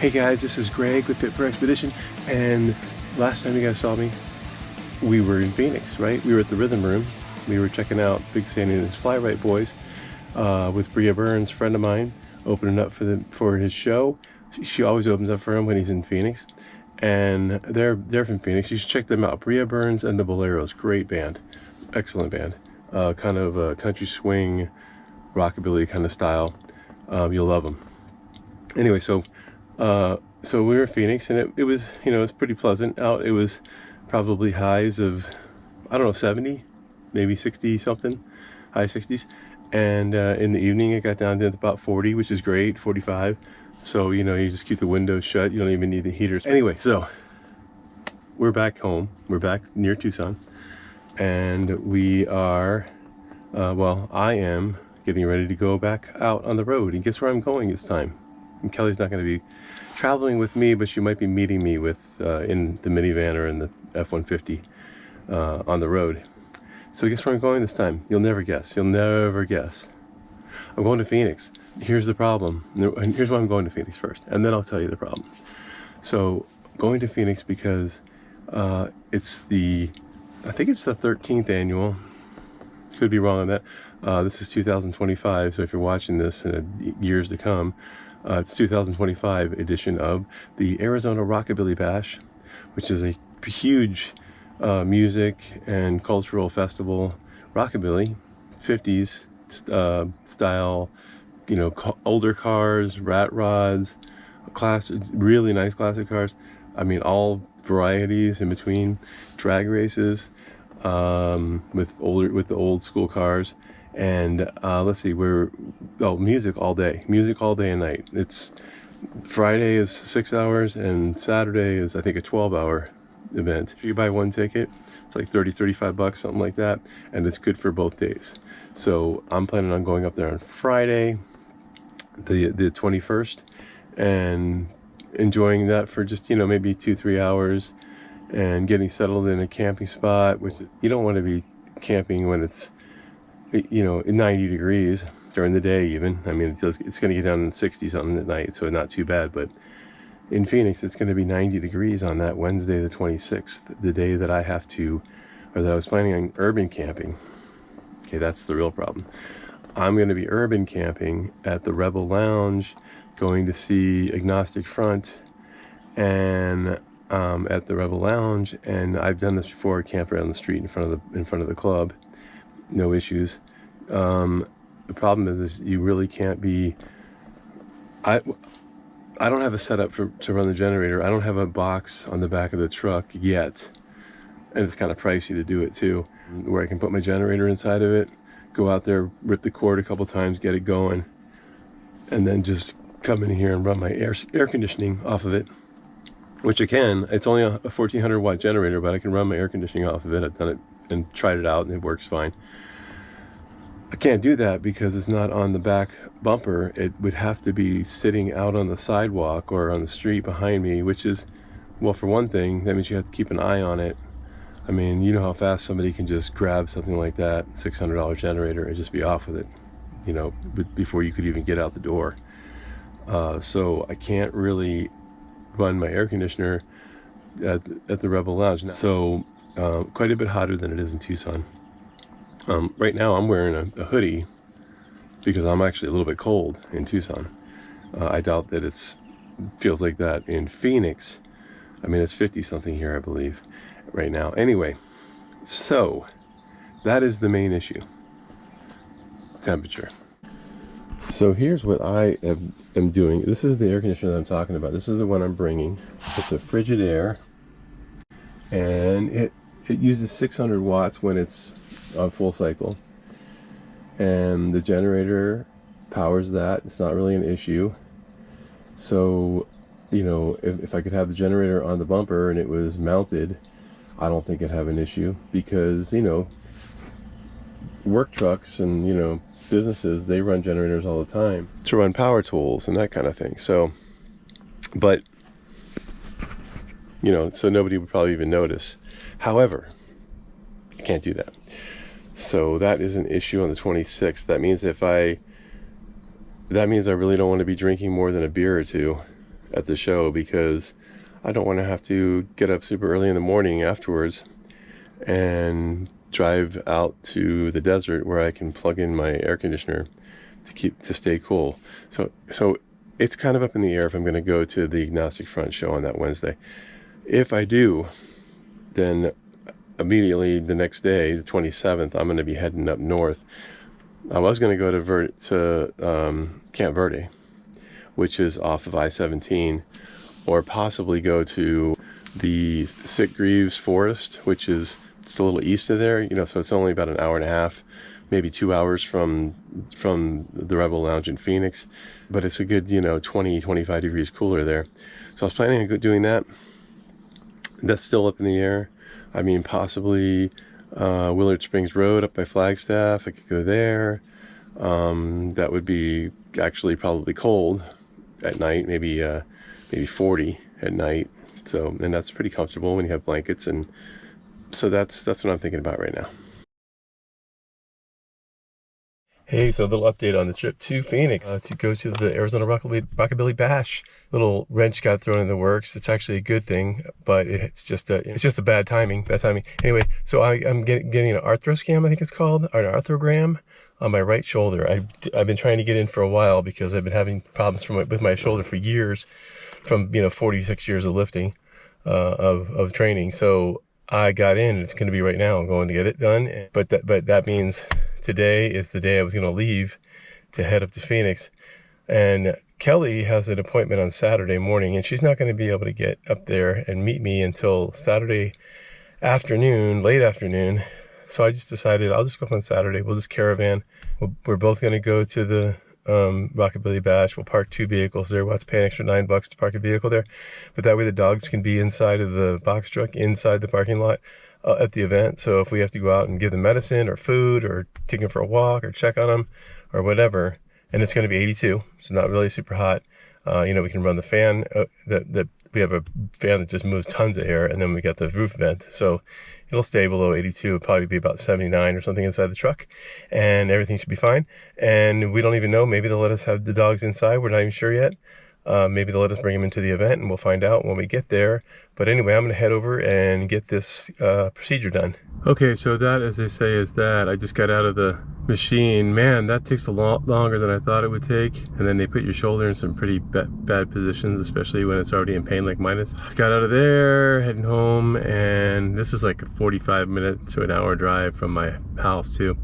Hey guys, this is Greg with Fit for Expedition, and last time you guys saw me, we were in Phoenix, right? We were at the Rhythm Room. We were checking out Big Sandy and his Fly Right Boys with Bria Burns, friend of mine, opening up for his show. She always opens up for him when he's in Phoenix, and they're from Phoenix. You should check them out. Bria Burns and the Boleros, great band, excellent band. Kind of a country swing, rockabilly kind of style. You'll love them. Anyway, so we were in Phoenix, and it was, you know, it's pretty pleasant out. It was probably highs of, I don't know, 70, maybe 60 something, high 60s. And in the evening, it got down to about 40, which is great, 45. So, you know, you just keep the windows shut. You don't even need the heaters. Anyway, so we're back home. We're back near Tucson. And we are, well, I am getting ready to go back out on the road. And guess where I'm going this time? And Kelly's not going to be traveling with me, but she might be meeting me with in the minivan or in the F-150 on the road. So guess where I'm going this time? You'll never guess. You'll never guess. I'm going to Phoenix. Here's the problem. And here's why I'm going to Phoenix first, and then I'll tell you the problem. So going to Phoenix because it's I think it's the 13th annual. Could be wrong on that. This is 2025, so if you're watching this in years to come, it's 2025 edition of the Arizona Rockabilly Bash, which is a huge music and cultural festival. Rockabilly, 50s style, you know, older cars, rat rods, really nice classic cars. I mean, all varieties in between, drag races with the old school cars. And let's see, music all day and night. It's Friday is 6 hours and Saturday is, I think, a 12-hour event. If you buy one ticket, it's like $35, something like that, and it's good for both days. So I'm planning on going up there on Friday, the 21st, and enjoying that for just, you know, maybe 2-3 hours, and getting settled in a camping spot, which you don't want to be camping when it's, you know, 90 degrees during the day even. I mean, it's going to get down in 60 something at night, so not too bad. But in Phoenix, it's going to be 90 degrees on that Wednesday the 26th, the day that I was planning on urban camping. Okay, that's the real problem. I'm going to be urban camping at the Rebel Lounge, going to see Agnostic Front, and at the Rebel Lounge. And I've done this before, camp around the street in front of the club. No issues. The problem is you really can't be. I don't have a setup to run the generator. I don't have a box on the back of the truck yet, and it's kind of pricey to do it too, where I can put my generator inside of it, go out there, rip the cord a couple times, get it going, and then just come in here and run my air conditioning off of it, which I can. It's only a 1400 watt generator, but I can run my air conditioning off of it. I've done it and tried it out, and it works fine. I can't do that because it's not on the back bumper. It would have to be sitting out on the sidewalk or on the street behind me, which is, well, for one thing, that means you have to keep an eye on it. I mean, you know how fast somebody can just grab something like that, $600 generator, and just be off with it, you know, before you could even get out the door. So I can't really run my air conditioner at the Rebel Lounge. So quite a bit hotter than it is in Tucson. Right now I'm wearing a hoodie because I'm actually a little bit cold in Tucson. I doubt that it feels like that in Phoenix. I mean, it's 50 something here, I believe, right now. Anyway, so that is the main issue. Temperature. So here's what I am doing. This is the air conditioner that I'm talking about. This is the one I'm bringing. It's a Frigidaire, and it uses 600 watts when it's on full cycle, and the generator powers that. It's not really an issue. So, you know, if I could have the generator on the bumper and it was mounted, I don't think it'd have an issue, because, you know, work trucks and, you know, businesses, they run generators all the time to run power tools and that kind of thing. So, but, you know, so nobody would probably even notice. However, I can't do that. So that is an issue on the 26th. That means I really don't want to be drinking more than a beer or two at the show because I don't want to have to get up super early in the morning afterwards and drive out to the desert where I can plug in my air conditioner to stay cool. So it's kind of up in the air if I'm going to go to the Agnostic Front show on that Wednesday. If I do, then immediately the next day, the 27th, I'm going to be heading up north. I was going to go to Camp Verde, which is off of I-17, or possibly go to the Sitgreaves Forest, which is it's a little east of there, so it's only about an hour and a half, maybe 2 hours from the Rebel Lounge in Phoenix, but it's a good 20-25 degrees cooler there. So I was planning on doing that. That's still up in the air. I mean, possibly Willard Springs Road up by Flagstaff. I could go there. That would be actually probably cold at night, maybe 40 at night. So, and that's pretty comfortable when you have blankets, and so that's what I'm thinking about right now. Hey, so a little update on the trip to Phoenix to go to the Arizona Rockabilly Bash. Little wrench got thrown in the works. It's actually a good thing, but it's just a bad timing. Anyway, so I'm getting an arthroscam, I think it's called, or an arthrogram on my right shoulder. I've been trying to get in for a while because I've been having problems with my shoulder for years, from 46 years of lifting, of training. So I got in, and it's going to be right now. I'm going to get it done, but that means today is the day I was going to leave to head up to Phoenix. And Kelly has an appointment on Saturday morning, and she's not going to be able to get up there and meet me until Saturday afternoon, late afternoon. So I just decided I'll just go up on Saturday. We'll just caravan. We're both going to go to the Rockabilly Bash. We'll park 2 vehicles there. We'll have to pay an extra $9 to park a vehicle there. But that way the dogs can be inside of the box truck, inside the parking lot at the event. So if we have to go out and give them medicine or food or take them for a walk or check on them or whatever, and it's going to be 82, so not really super hot. We can run the fan. We have a fan that just moves tons of air, and then we got the roof vent. So it'll stay below 82. It'll probably be about 79 or something inside the truck, and everything should be fine. And we don't even know. Maybe they'll let us have the dogs inside. We're not even sure yet. Maybe they'll let us bring them into the event, and we'll find out when we get there. But anyway, I'm going to head over and get this procedure done. Okay, so that, as they say, is that. I just got out of the machine. Man, that takes a lot longer than I thought it would take. And then they put your shoulder in some pretty bad positions, especially when it's already in pain like mine is. Got out of there, heading home, and this is like a 45-minute to an hour drive from my house too.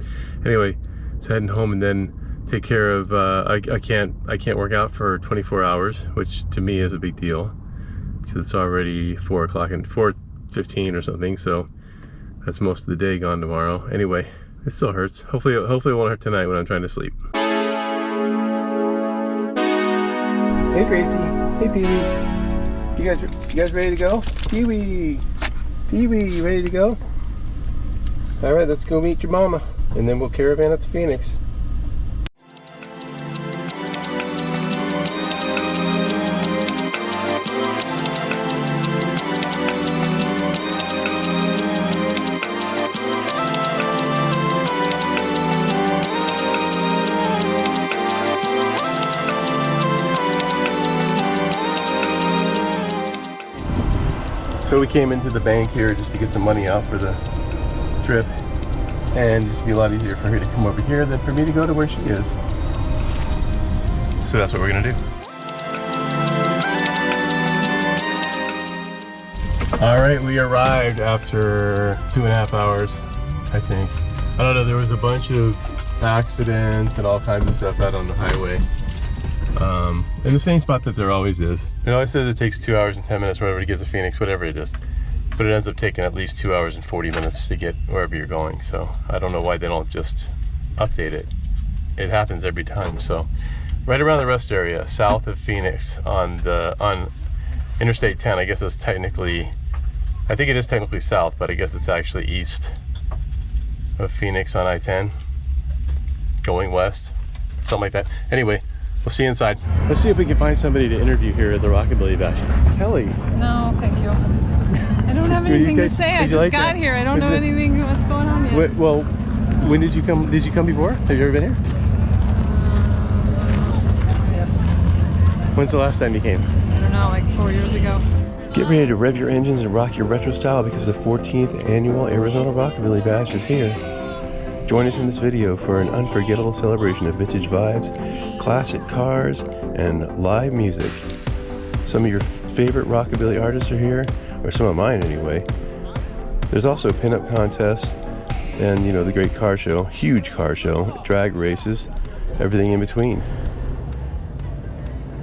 Anyway, so heading home, and then take care of I can't work out for 24 hours, which to me is a big deal because it's already 4 o'clock and 4:15 or something, so that's most of the day gone tomorrow. Anyway, it still hurts. Hopefully it won't hurt tonight when I'm trying to sleep. Hey Gracie, hey Pee-wee, you guys ready to go? Pee-wee, you ready to go? All right, let's go meet your mama, and then we'll caravan up to Phoenix. So we came into the bank here just to get some money out for the trip, and just be a lot easier for her to come over here than for me to go to where she is. So that's what we're gonna do. All right, we arrived after 2.5 hours, I think. I don't know, there was a bunch of accidents and all kinds of stuff out on the highway. In the same spot that there always is. It always says it takes 2 hours and 10 minutes, whatever, to get to Phoenix, whatever it is. But it ends up taking at least 2 hours and 40 minutes to get wherever you're going. So I don't know why they don't just update it. It happens every time. So right around the rest area, south of Phoenix on Interstate 10, I guess it's technically, I think it is technically south, but I guess it's actually east of Phoenix on I-10, going west, something like that. Anyway, we'll see you inside. Let's see if we can find somebody to interview here at the Rockabilly Bash. Kelly. No, thank you. I don't have anything to say. I just got here. I don't know anything what's going on yet. Well, when did you come? Did you come before? Have you ever been here? Yes. When's the last time you came? I don't out like 4 years ago. Get ready to rev your engines and rock your retro style because the 14th annual Arizona Rockabilly Bash is here. Join us in this video for an unforgettable celebration of vintage vibes, classic cars, and live music. Some of your favorite Rockabilly artists are here, or some of mine anyway. There's also pinup contests and, you know, the great car show, huge car show, drag races, everything in between.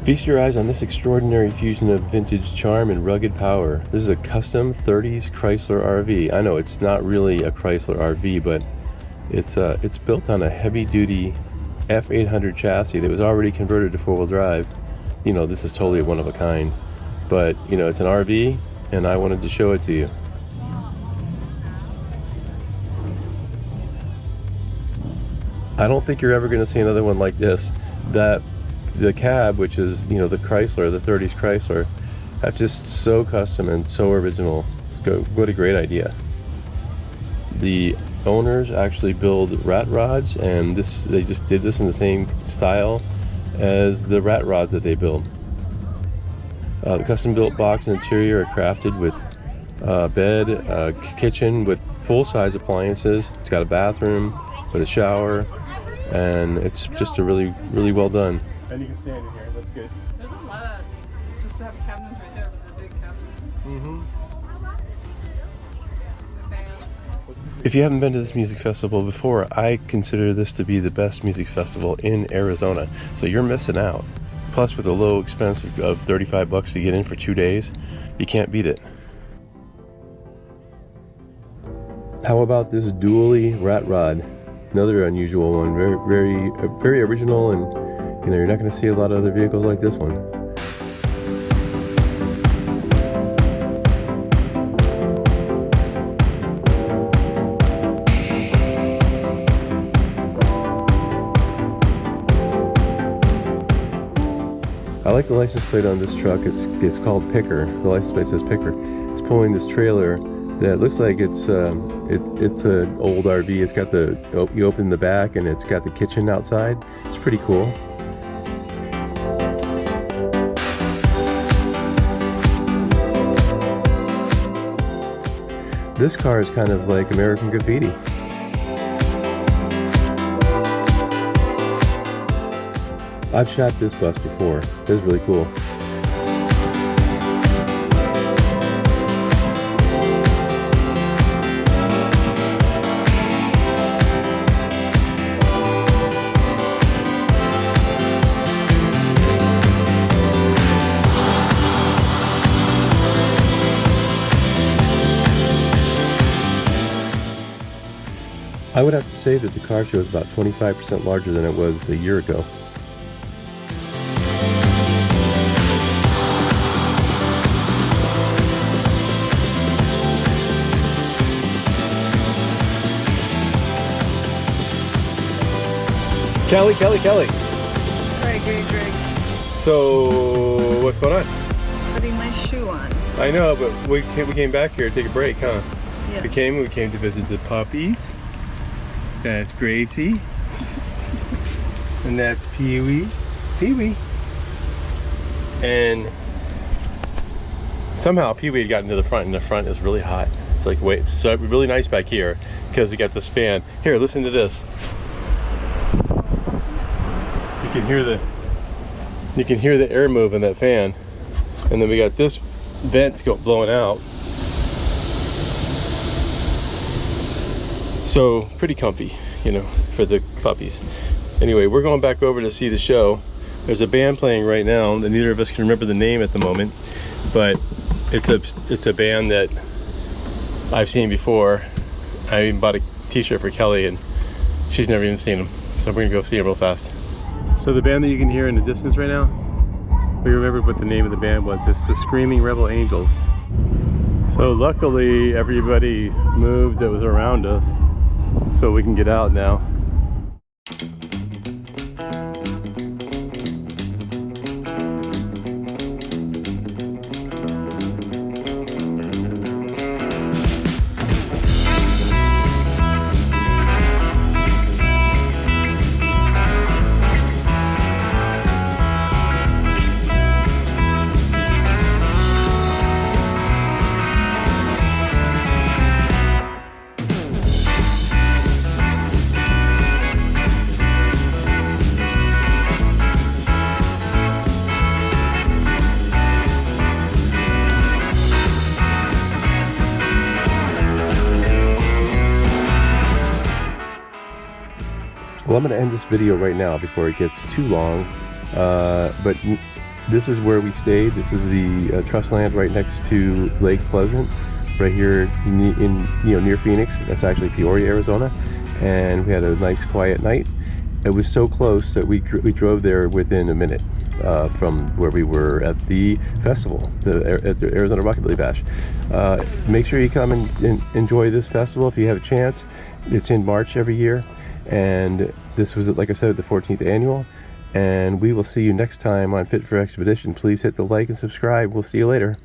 Feast your eyes on this extraordinary fusion of vintage charm and rugged power. This is a custom 30s Chrysler RV. I know it's not really a Chrysler RV, but it's built on a heavy-duty F800 chassis that was already converted to four-wheel drive. You know, this is totally one of a kind. But, you know, it's an RV, and I wanted to show it to you. I don't think you're ever going to see another one like this. The cab, which is, you know, the Chrysler, the 30s Chrysler, that's just so custom and so original. What a great idea. The owners actually build rat rods, and they just did this in the same style as the rat rods that they build. The custom built box and interior are crafted with a bed, a kitchen with full-size appliances. It's got a bathroom with a shower, and it's just a really, really well done. And you can stand in here, that's good. There's a lot of, it's just to have cabinets right there, but they're big cabinets. Mm-hmm. The band. If you haven't been to this music festival before, I consider this to be the best music festival in Arizona. So you're missing out. Plus, with a low expense of $35 to get in for 2 days, you can't beat it. How about this dually rat rod? Another unusual one, very original, and you know, you're not going to see a lot of other vehicles like this one. I like the license plate on this truck. It's called Picker. The license plate says Picker. It's pulling this trailer that looks like it's an old RV. It's got you open the back and it's got the kitchen outside. It's pretty cool. This car is kind of like American Graffiti. I've shot this bus before. It was really cool. I would have to say that the car show is about 25% larger than it was a year ago. Kelly. Greg. So, what's going on? Putting my shoe on. I know, but we came back here to take a break, huh? Yes. We came to visit the puppies. That's Gracie. And that's Pee-wee. And somehow Pee-wee had gotten to the front, and the front is really hot. It's like, wait, it's so really nice back here because we got this fan. Here, listen to this. You can hear the air move in that fan, and then we got this vent blowing out. So pretty comfy, you know, for the puppies. Anyway, we're going back over to see the show. There's a band playing right now that neither of us can remember the name at the moment, but it's a band that I've seen before. I even bought a t-shirt for Kelly, and she's never even seen them, so we're gonna go see them real fast. So the band that you can hear in the distance right now, we remembered what the name of the band was. It's the Screaming Rebel Angels. So luckily everybody moved that was around us, so we can get out now. Well, I'm going to end this video right now before it gets too long. But this is where we stayed. This is the trust land right next to Lake Pleasant, right here near Phoenix. That's actually Peoria, Arizona. And we had a nice quiet night. It was so close that we drove there within a minute from where we were at the festival, at the Arizona Rockabilly Bash. Make sure you come and enjoy this festival if you have a chance. It's in March every year, and this was, like I said, the 14th annual. And we will see you next time on Fit for Expedition. Please hit the like and subscribe. We'll see you later.